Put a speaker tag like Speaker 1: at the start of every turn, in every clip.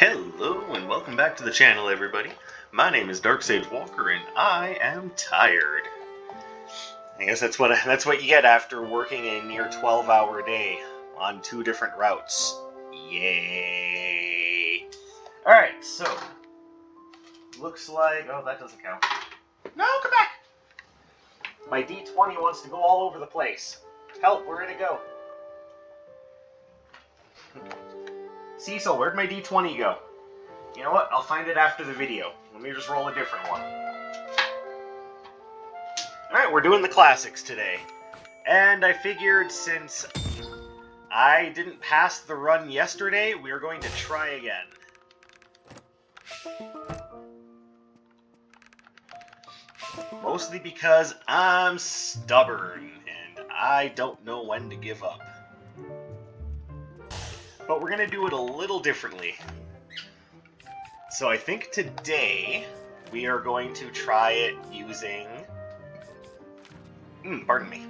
Speaker 1: Hello and welcome back to the channel, everybody. My name is Dark Walker and I am tired. I guess that's what you get after working a near 12-hour day on 2 different routes. Yay! Alright, so looks like that doesn't count. No, come back! My D20 wants to go all over the place. Help, where did it go? Cecil, where'd my D20 go? You know what? I'll find it after the video. Let me just roll a different one. Alright, we're doing the classics today. And I figured since I didn't pass the run yesterday, we are going to try again. Mostly because I'm stubborn and I don't know when to give up. But we're going to do it a little differently. So I think today we are going to try it using... pardon me.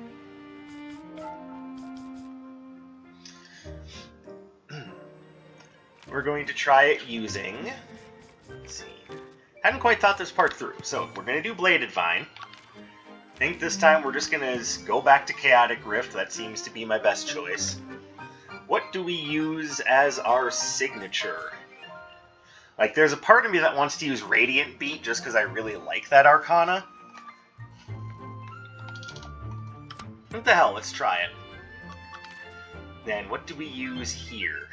Speaker 1: We're going to try it using... Let's see. Hadn't quite thought this part through. So we're going to do Bladed Vine. I think this time we're just going to go back to Chaotic Rift. That seems to be my best choice. What do we use as our signature? Like, there's a part of me that wants to use Radiant Beat just because I really like that Arcana. What the hell, let's try it. Then, what do we use here?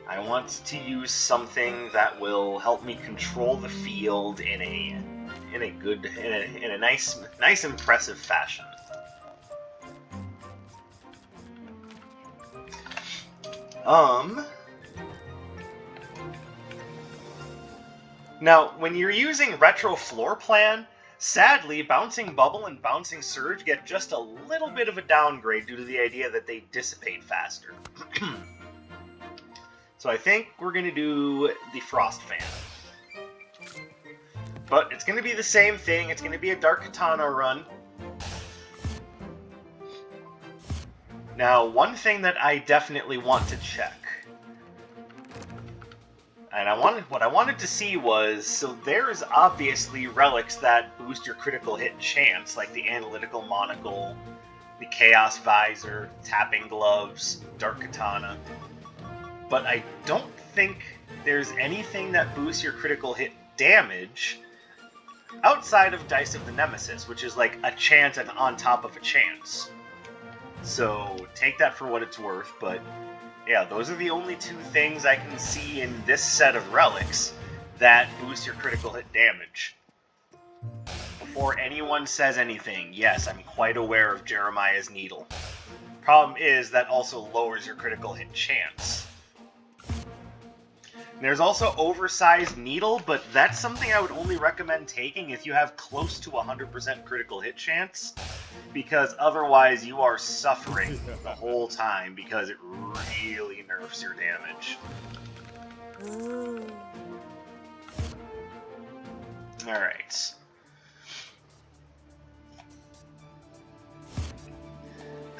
Speaker 1: I want to use something that will help me control the field in a nice impressive fashion. Now, when you're using Retro Floor Plan, sadly, Bouncing Bubble and Bouncing Surge get just a little bit of a downgrade due to the idea that they dissipate faster. So I think we're going to do the Frost Fan. But it's going to be the same thing, it's going to be a Dark Katana run. Now, one thing that I definitely want to check, and what I wanted to see was, so there's obviously relics that boost your critical hit chance, like the Analytical Monocle, the Chaos Visor, Tapping Gloves, Dark Katana, but I don't think there's anything that boosts your critical hit damage outside of Dice of the Nemesis, which is like a chance and on top of a chance. So, take that for what it's worth, but yeah, those are the only 2 things I can see in this set of relics that boost your critical hit damage. Before anyone says anything, yes, I'm quite aware of Jeremiah's Needle. Problem is, that also lowers your critical hit chance. There's also Oversized Needle, but that's something I would only recommend taking if you have close to 100% critical hit chance, because otherwise you are suffering the whole time because it really nerfs your damage. Alright.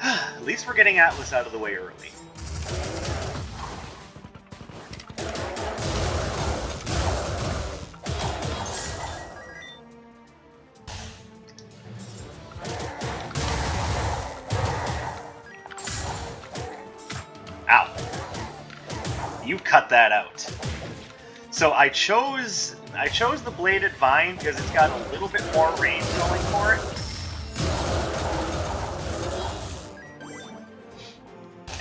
Speaker 1: At least we're getting Atlas out of the way early. Ow. You cut that out. So I chose the Bladed Vine because it's got a little bit more range going for it.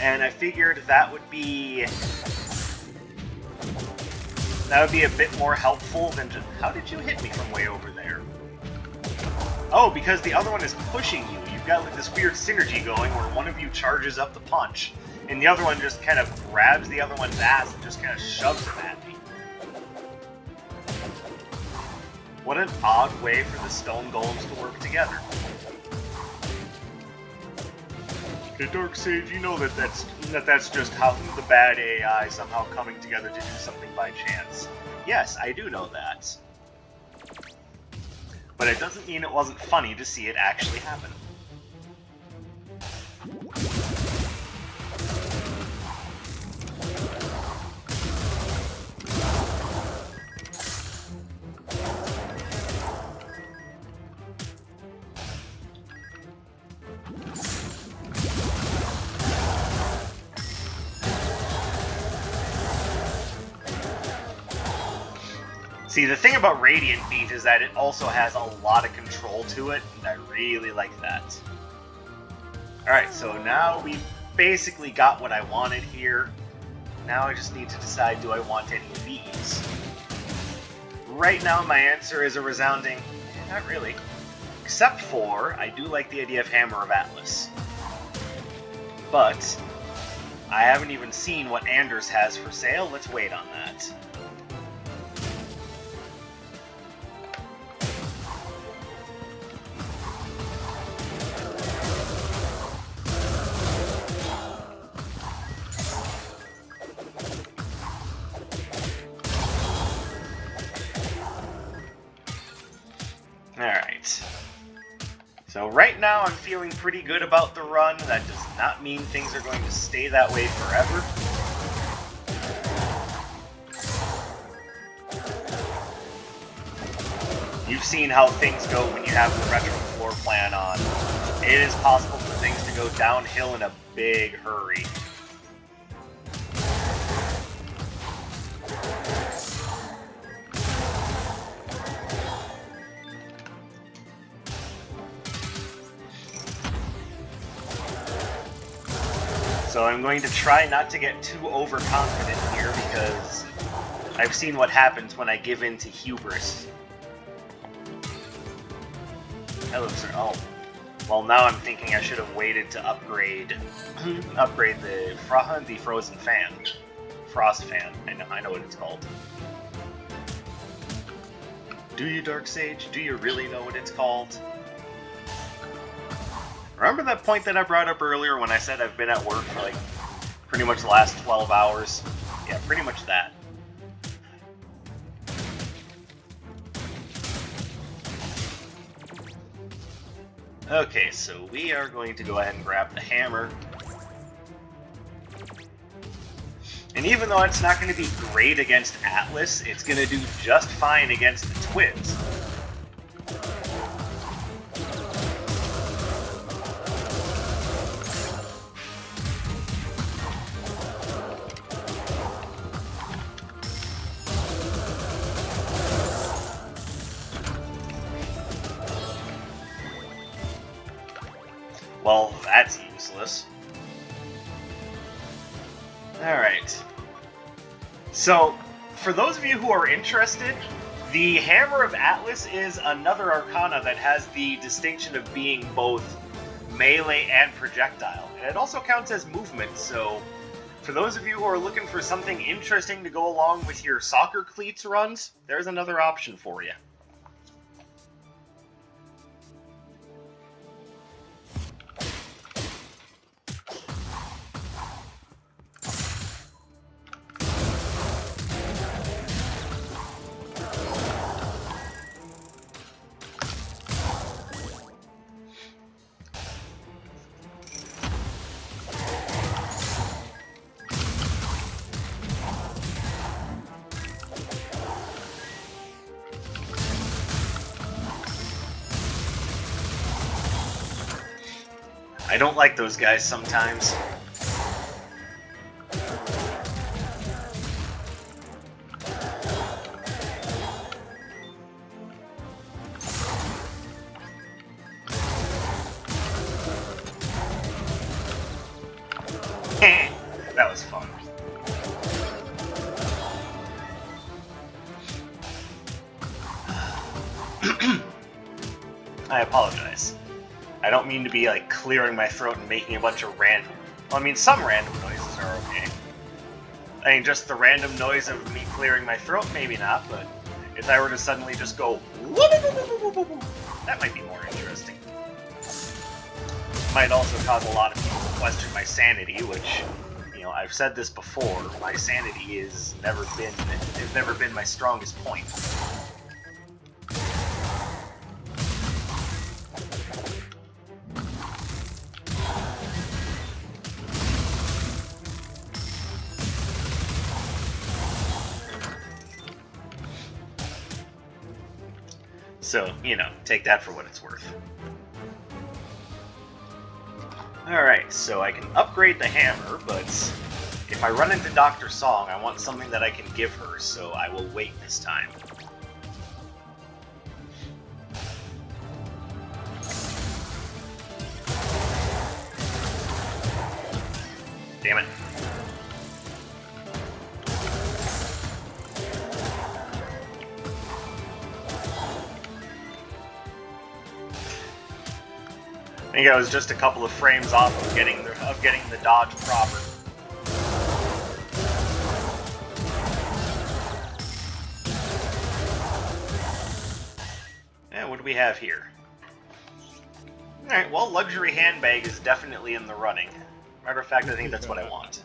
Speaker 1: And I figured that would be a bit more helpful than just... How did you hit me from way over there? Oh, because the other one is pushing you. You've got like this weird synergy going where one of you charges up the punch, and the other one just kind of grabs the other one's ass and just kind of shoves him at me. What an odd way for the stone golems to work together. Okay, Dark Sage, you know that's just how the bad AI somehow coming together to do something by chance. Yes, I do know that. But it doesn't mean it wasn't funny to see it actually happen. See, the thing about Radiant Beat is that it also has a lot of control to it, and I really like that. Alright, so now we've basically got what I wanted here. Now I just need to decide, do I want any of these? Right now my answer is a resounding, not really. Except for, I do like the idea of Hammer of Atlas. But, I haven't even seen what Anders has for sale. Let's wait on that. Alright. So right now I'm feeling pretty good about the run. That does not mean things are going to stay that way forever. You've seen how things go when you have the retro floor plan on. It is possible for things to go downhill in a big hurry. So I'm going to try not to get too overconfident here, because I've seen what happens when I give in to hubris. Hello, sir. Oh. Well, now I'm thinking I should have waited to upgrade the frozen fan. Frost fan. I know what it's called. Do you, Dark Sage? Do you really know what it's called? Remember that point that I brought up earlier when I said I've been at work for like pretty much the last 12 hours? Yeah, pretty much that. Okay, so we are going to go ahead and grab the hammer. And even though it's not going to be great against Atlas, it's going to do just fine against the twins. Well, that's useless. Alright. So, for those of you who are interested, the Hammer of Atlas is another Arcana that has the distinction of being both melee and projectile. And it also counts as movement, so for those of you who are looking for something interesting to go along with your soccer cleats runs, there's another option for you. I don't like those guys sometimes. That was fun. I apologize. I don't mean to be like clearing my throat and making a bunch of random... Well, I mean, some random noises are okay. I mean, just the random noise of me clearing my throat, maybe not, but if I were to suddenly just go... that might be more interesting. Might also cause a lot of people to question my sanity, which, you know, I've said this before, my sanity has never been my strongest point. So, you know, take that for what it's worth. Alright, so I can upgrade the hammer, but if I run into Dr. Song, I want something that I can give her, so I will wait this time. Damn it. I think I was just a couple of frames off of getting the dodge proper. And what do we have here? Alright, well, luxury handbag is definitely in the running. Matter of fact, I think that's what I want.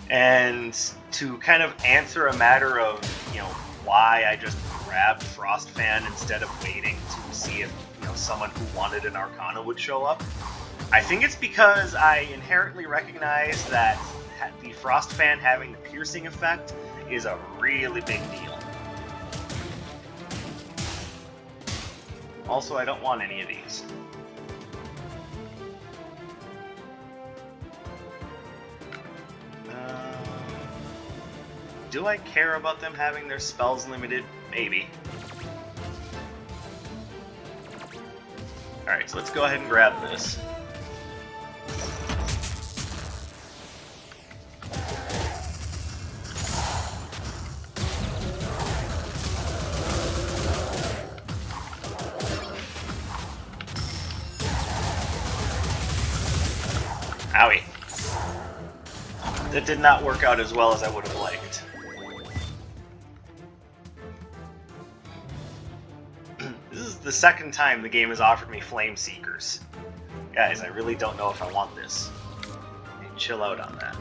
Speaker 1: And to kind of answer a matter of, why I just grabbed Frostfan instead of waiting to see if, someone who wanted an Arcana would show up, I think it's because I inherently recognize that the Frostfan having the piercing effect is a really big deal. Also, I don't want any of these. Do I care about them having their spells limited? Maybe. Alright, so let's go ahead and grab this. Owie. That did not work out as well as I would have liked. This is the second time the game has offered me Flame Seekers. Guys, I really don't know if I want this. Hey, chill out on that.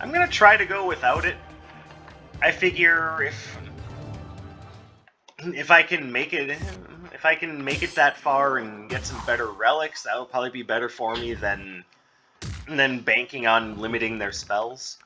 Speaker 1: I'm gonna try to go without it. I figure if I can make it that far and get some better relics, that will probably be better for me than banking on limiting their spells.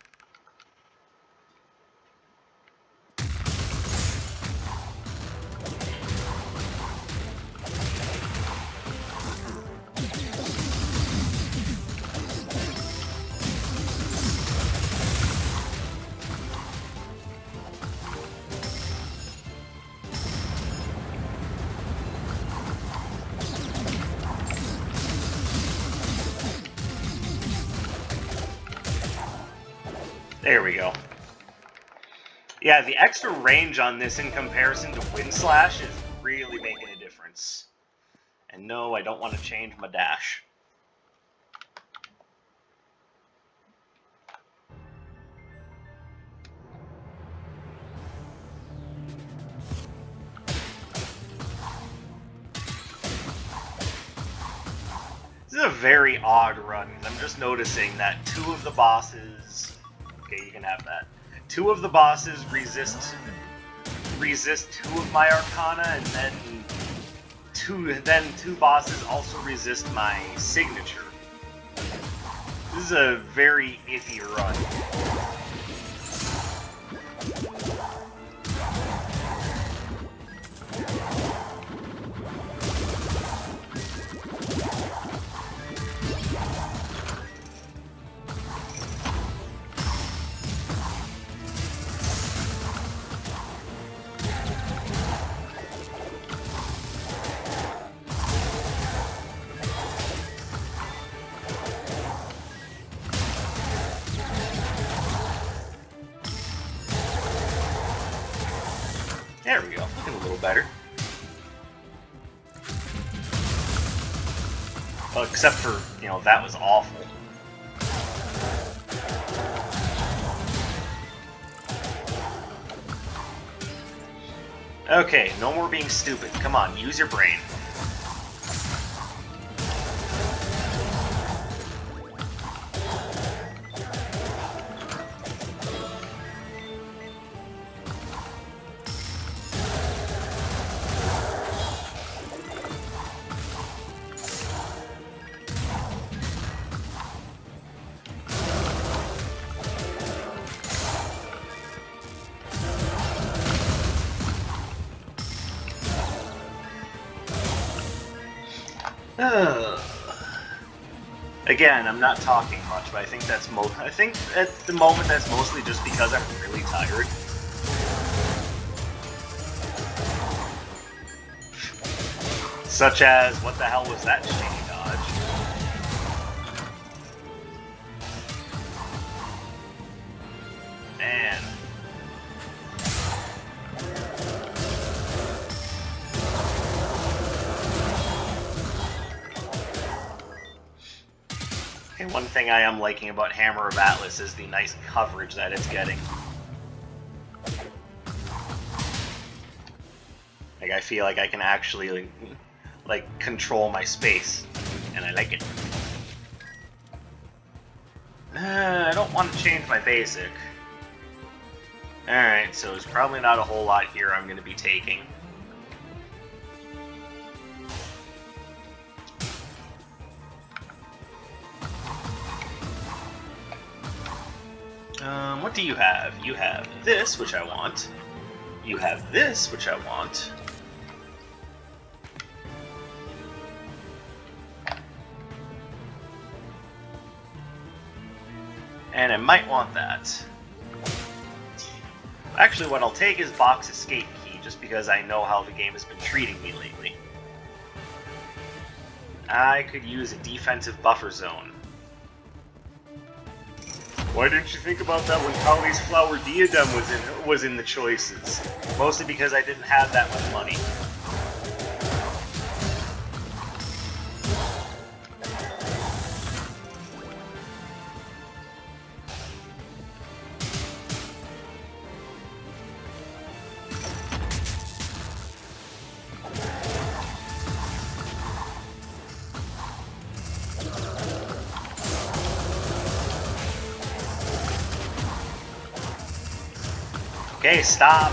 Speaker 1: There we go. Yeah, the extra range on this in comparison to Wind Slash is really making a difference. And no, I don't want to change my dash. This is a very odd run. I'm just noticing that two of the bosses... Okay, you can have that. Two of the bosses resist two of my Arcana, and then two bosses also resist my signature. This is a very iffy run. There we go, looking a little better. Well, except for, that was awful. Okay, no more being stupid. Come on, use your brain. Again, I'm not talking much, but I think that's I think at the moment that's mostly just because I'm really tired. Such as, what the hell was that shitty dodge? Man. Okay, one thing I am liking about Hammer of Atlas is the nice coverage that it's getting. Like, I feel like I can actually, like control my space, and I like it. I don't want to change my basic. Alright, so there's probably not a whole lot here I'm going to be taking. What do you have? You have this, which I want. You have this, which I want. And I might want that. Actually, what I'll take is Box Escape Key, just because I know how the game has been treating me lately. I could use a defensive buffer zone. Why didn't you think about that when Kali's Flower Diadem was in the choices? Mostly because I didn't have that much money. Okay, stop.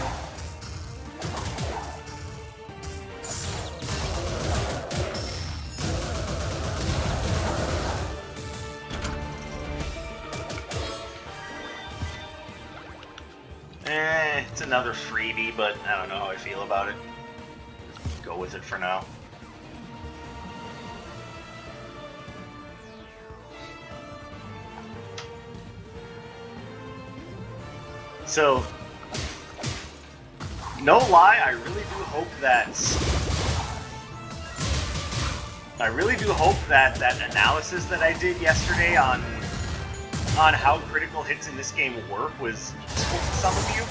Speaker 1: It's another freebie, but I don't know how I feel about it. Just go with it for now. So, no lie, I really do hope that that analysis that I did yesterday on how critical hits in this game work was useful to some of you.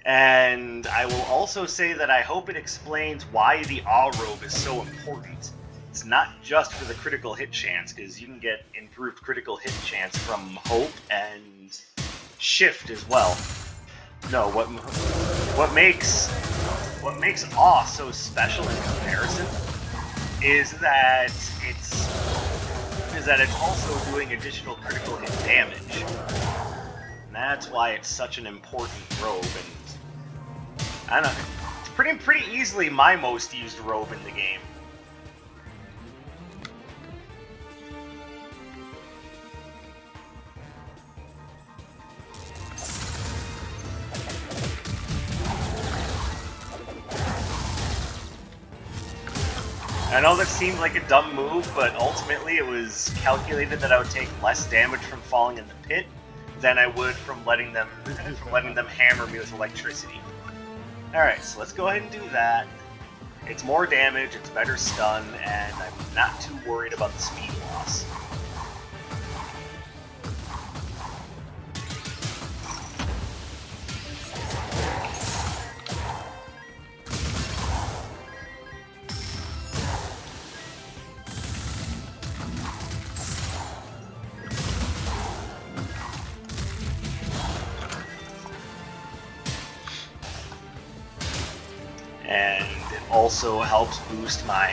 Speaker 1: And I will also say that I hope it explains why the Awe Robe is so important. It's not just for the critical hit chance, because you can get improved critical hit chance from Hope and Shift as well. No, what makes Awe so special in comparison is that it's also doing additional critical hit damage. And that's why it's such an important robe, and I don't know, it's pretty easily my most used robe in the game. I know that seemed like a dumb move, but ultimately it was calculated that I would take less damage from falling in the pit than I would from letting them hammer me with electricity. Alright, so let's go ahead and do that. It's more damage, it's better stun, and I'm not too worried about the speed loss. And it also helps boost my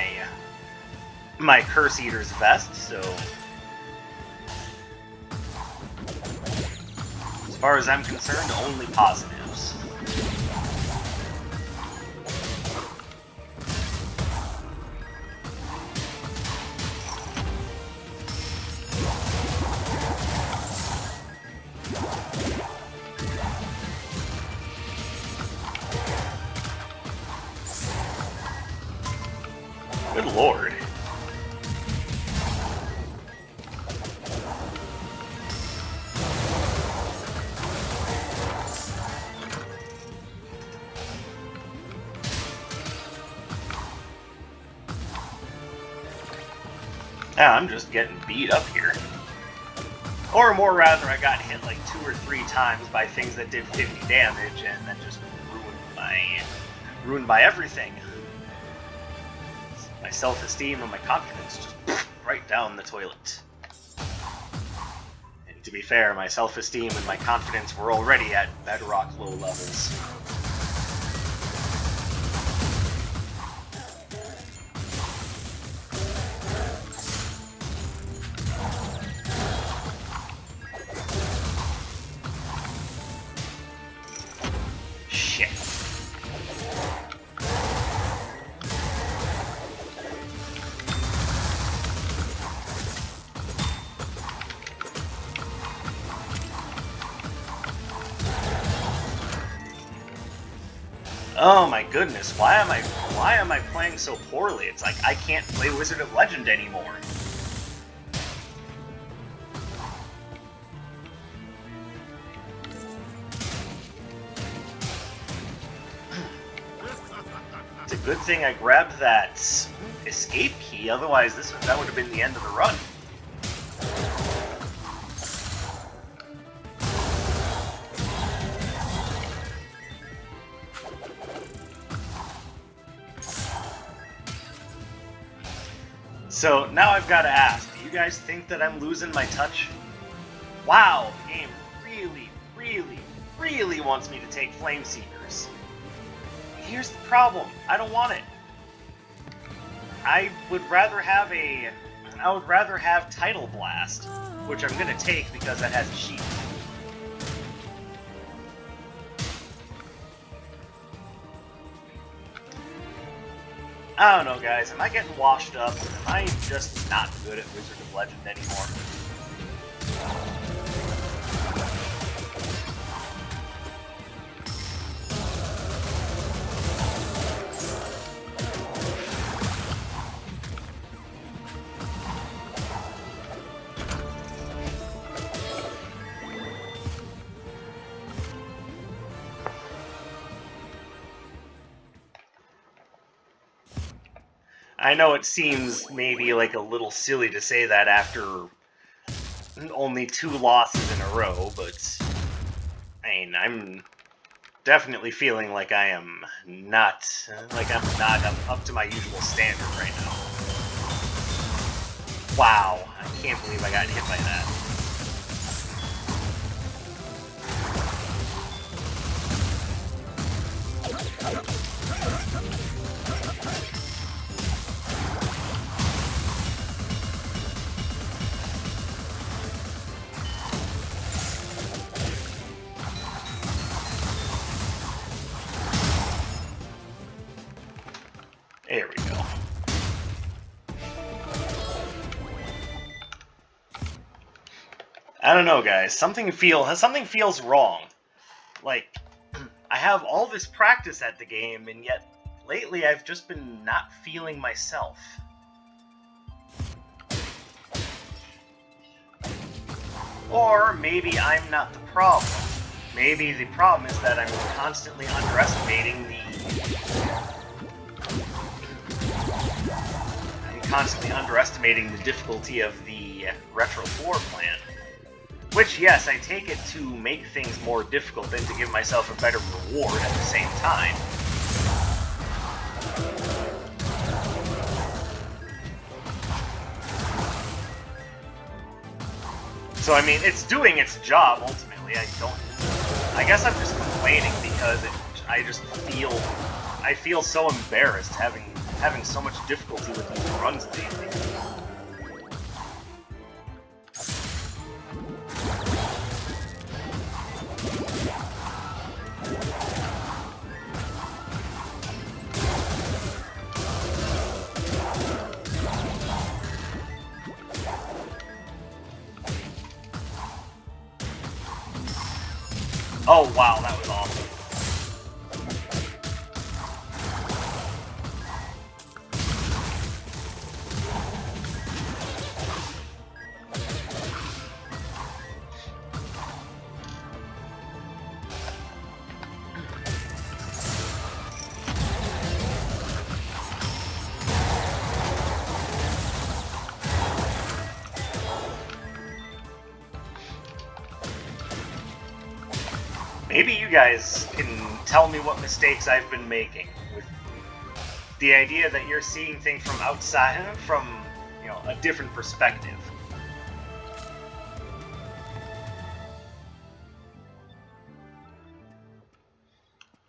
Speaker 1: Curse Eater's Vest, so as far as I'm concerned, only positives. lord. Yeah, I'm just getting beat up here. Or more rather, I got hit like 2 or 3 times by things that did 50 damage and then just ruined my everything. My self-esteem and my confidence just right down the toilet. And to be fair, my self-esteem and my confidence were already at bedrock low levels. Oh my goodness, why am I playing so poorly? It's like I can't play Wizard of Legend anymore. It's a good thing I grabbed that escape key, otherwise that would have been the end of the run. So now I've got to ask, do you guys think that I'm losing my touch? Wow, the game really wants me to take Flame Seekers. Here's the problem, I don't want it. I would rather have Tidal Blast, which I'm gonna take because that has a sheep. I don't know, guys. Am I getting washed up? Am I just not good at Wizard of Legend anymore? I know it seems maybe like a little silly to say that after only 2 losses in a row, but I mean, I'm definitely feeling like I'm not up to my usual standard right now. Wow, I can't believe I got hit by that. There we go. I don't know, guys. Something feels wrong. Like, I have all this practice at the game, and yet lately I've just been not feeling myself. Or maybe I'm not the problem. Maybe the problem is that I'm constantly underestimating the difficulty of the retro floor plan. Which, yes, I take it to make things more difficult than to give myself a better reward at the same time. So, I mean, it's doing its job, ultimately. I guess I'm just complaining because I feel so embarrassed having so much difficulty with these runs lately. Oh wow, that was awful. Maybe you guys can tell me what mistakes I've been making with the idea that you're seeing things from outside, from, you know, a different perspective.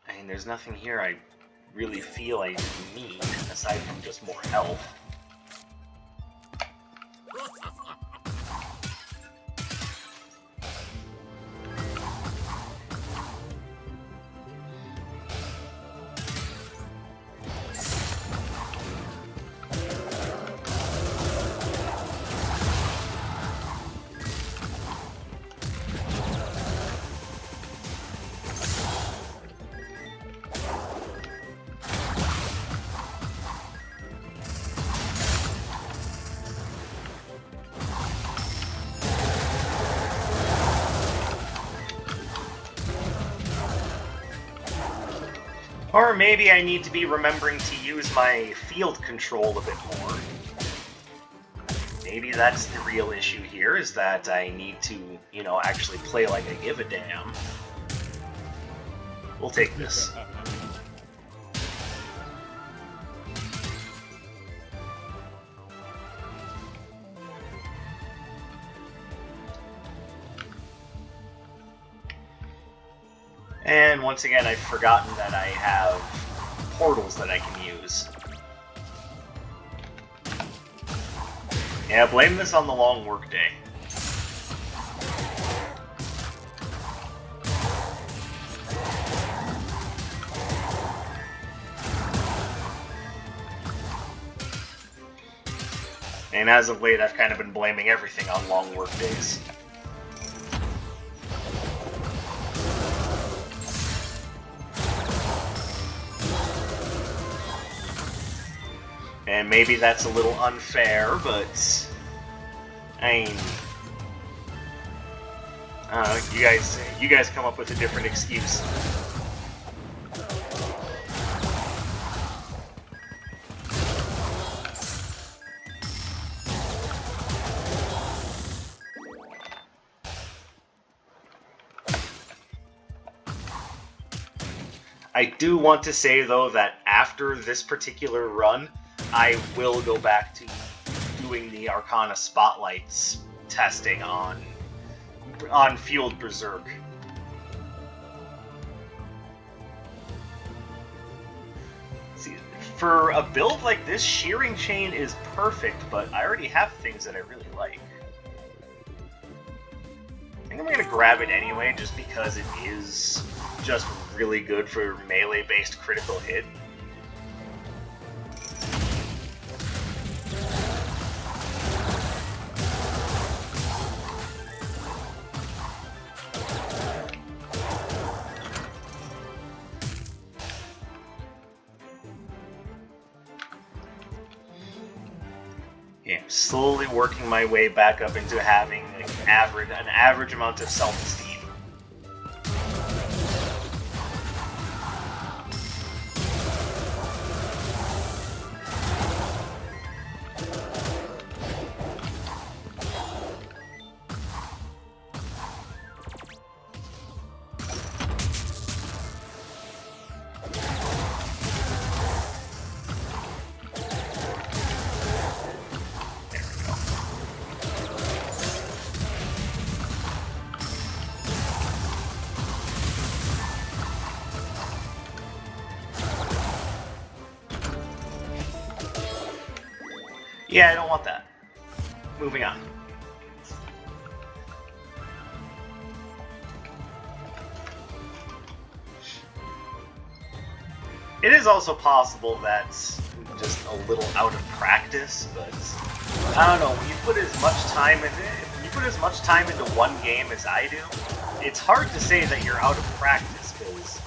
Speaker 1: I mean, there's nothing here I really feel I need, aside from just more health. Or maybe I need to be remembering to use my field control a bit more. Maybe that's the real issue here, is that I need to, you know, actually play like I give a damn. We'll take this. And once again, I've forgotten that I have portals that I can use. Yeah, blame this on the long workday. And as of late, I've kind of been blaming everything on long workdays. And maybe that's a little unfair, but I mean, you guys come up with a different excuse. I do want to say though that after this particular run, I will go back to doing the Arcana Spotlights testing on Fueled Berserk. See, for a build like this, Shearing Chain is perfect, but I already have things that I really like. I think I'm going to grab it anyway, just because it is just really good for melee-based critical hit. Yeah, slowly working my way back up into having an average amount of self-esteem. Yeah, I don't want that. Moving on. It is also possible that's just a little out of practice, but I don't know, when you put as much time into one game as I do, it's hard to say that you're out of practice, because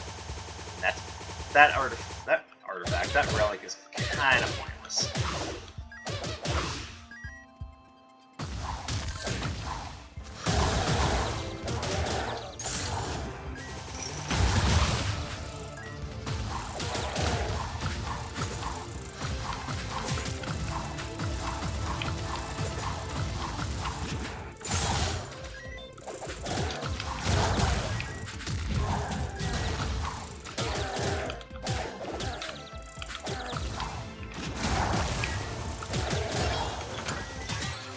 Speaker 1: that artifact, that relic is kind of pointless.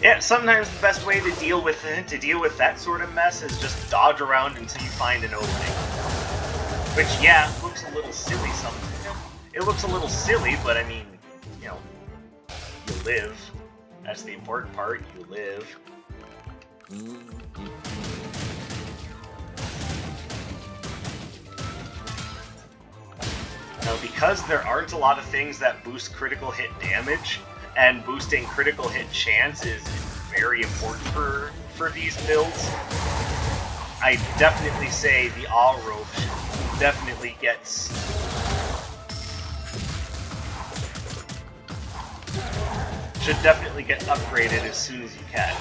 Speaker 1: Yeah, sometimes the best way to deal with that sort of mess is just dodge around until you find an opening. Which, yeah, looks a little silly sometimes. It looks a little silly, but I mean, you know, you live. That's the important part, you live. Now, because there aren't a lot of things that boost critical hit damage, and boosting critical hit chance is very important for these builds, I definitely say the All-Rope definitely gets... should definitely get upgraded as soon as you can.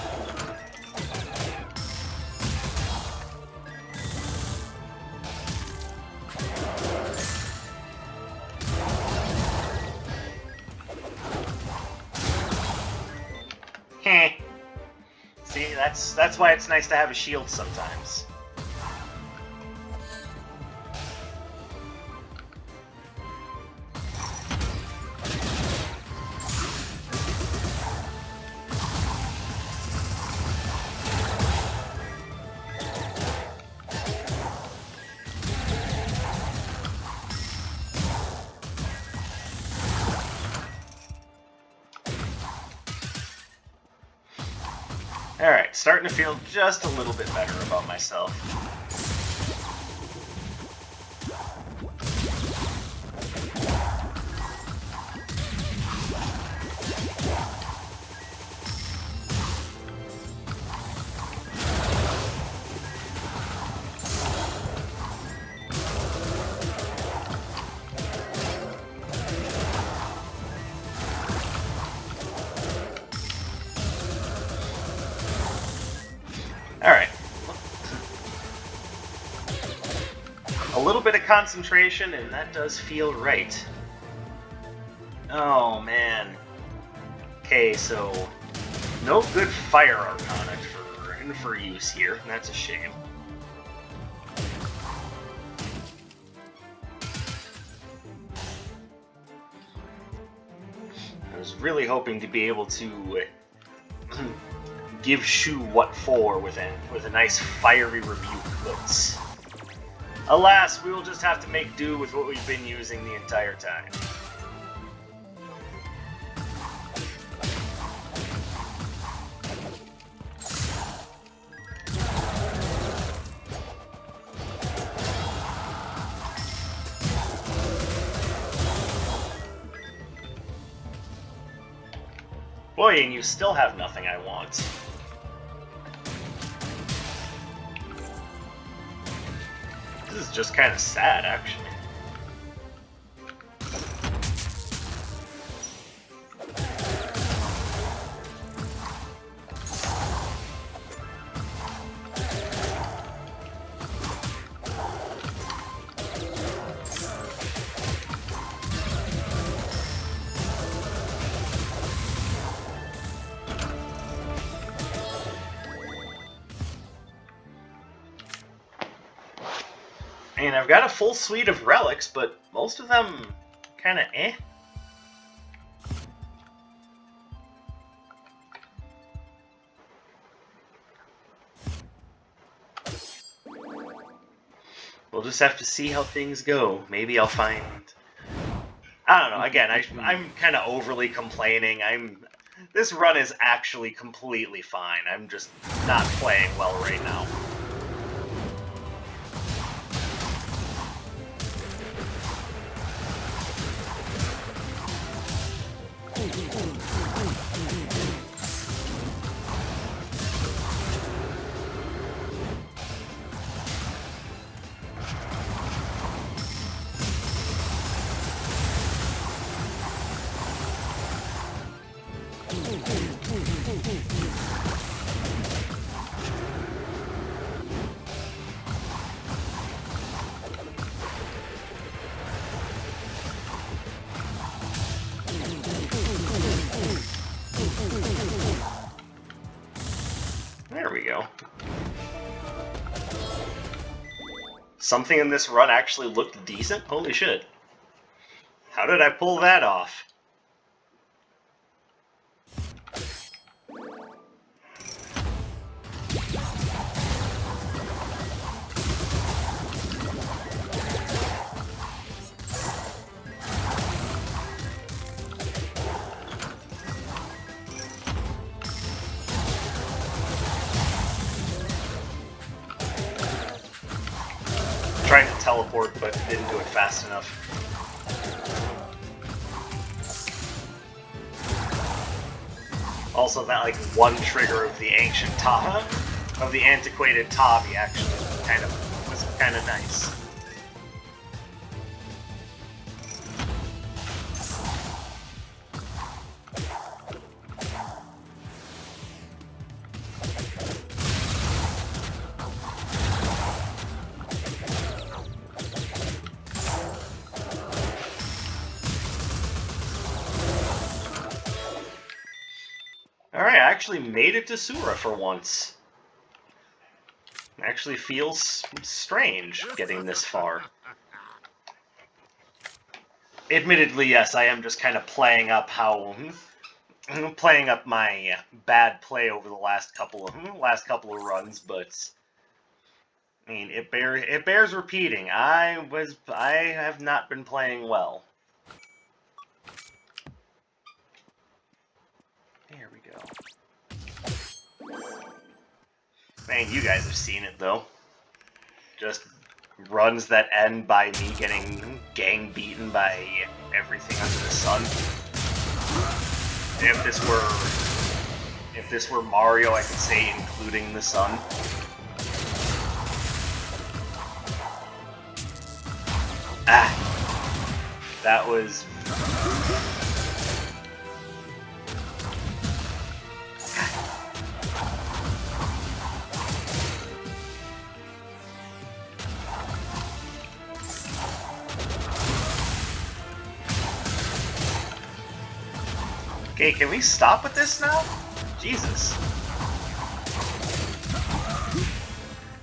Speaker 1: See, that's why it's nice to have a shield sometimes. Alright, starting to feel just a little bit better about myself. Alright. A little bit of concentration, and that does feel right. Oh, man. Okay, so... no good fire arcana for use here, and that's a shame. I was really hoping to be able to... give Shu what for with a nice fiery rebuke, but alas, we will just have to make do with what we've been using the entire time. Boy, and you still have nothing I want. This is just kind of sad, actually. And I've got a full suite of relics, but most of them kind of eh. We'll just have to see how things go. Maybe I'll find... I don't know, again, I'm kind of overly complaining. This run is actually completely fine. I'm just not playing well right now. There we go. Something in this run actually looked decent? Holy shit. How did I pull that off? tried to teleport, but didn't do it fast enough. Also, that like one trigger of the ancient of the antiquated Tabi actually was kind of nice. Alright, I actually made it to Sura for once. It actually feels strange getting this far. Admittedly, yes, I am just kind of playing up my bad play over the last couple of runs, but I mean, it bears repeating. I have not been playing well. There we go. Man, you guys have seen it though. Just runs that end by me getting gang beaten by everything under the sun. If this were Mario, I could say including the sun. That was... Okay, can we stop with this now? Jesus.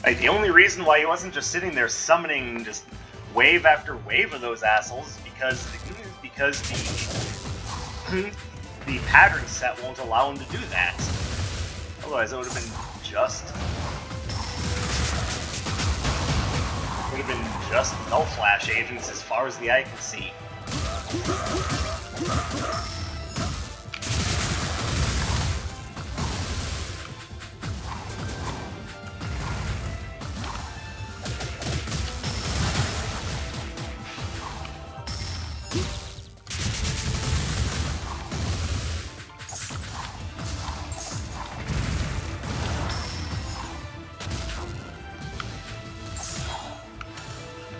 Speaker 1: Like, the only reason why he wasn't just sitting there summoning just wave after wave of those assholes is because the pattern set won't allow him to do that. Otherwise, it would have been just null flash agents as far as the eye can see.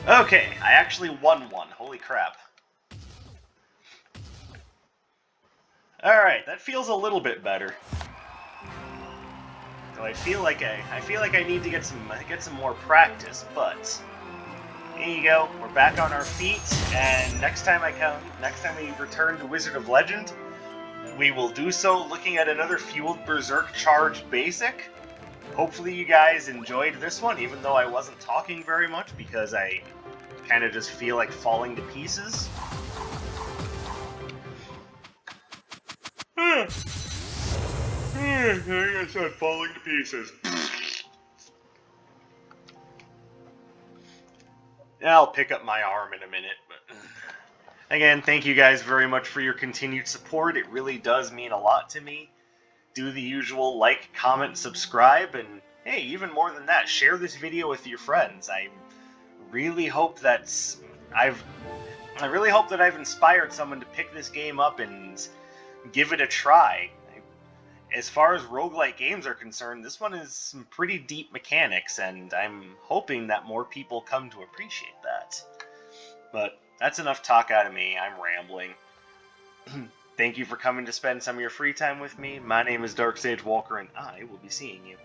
Speaker 1: Okay, I actually won one. Holy crap. Alright, that feels a little bit better. Though I feel like I need to get some more practice, but here you go. We're back on our feet, and next time we return to Wizard of Legend, we will do so looking at another Fueled Berserk Charged Basic. Hopefully you guys enjoyed this one, even though I wasn't talking very much because I kind of just feel like falling to pieces. I guess I'm falling to pieces. I'll pick up my arm in a minute, but again, thank you guys very much for your continued support. It really does mean a lot to me. Do the usual like, comment, subscribe, and hey, even more than that, share this video with your friends. I really hope that I've inspired someone to pick this game up and give it a try. As far as roguelike games are concerned, this one is some pretty deep mechanics, and I'm hoping that more people come to appreciate that. But that's enough talk out of me. I'm rambling. Thank you for coming to spend some of your free time with me. My name is Dark Sage Walker, and I will be seeing you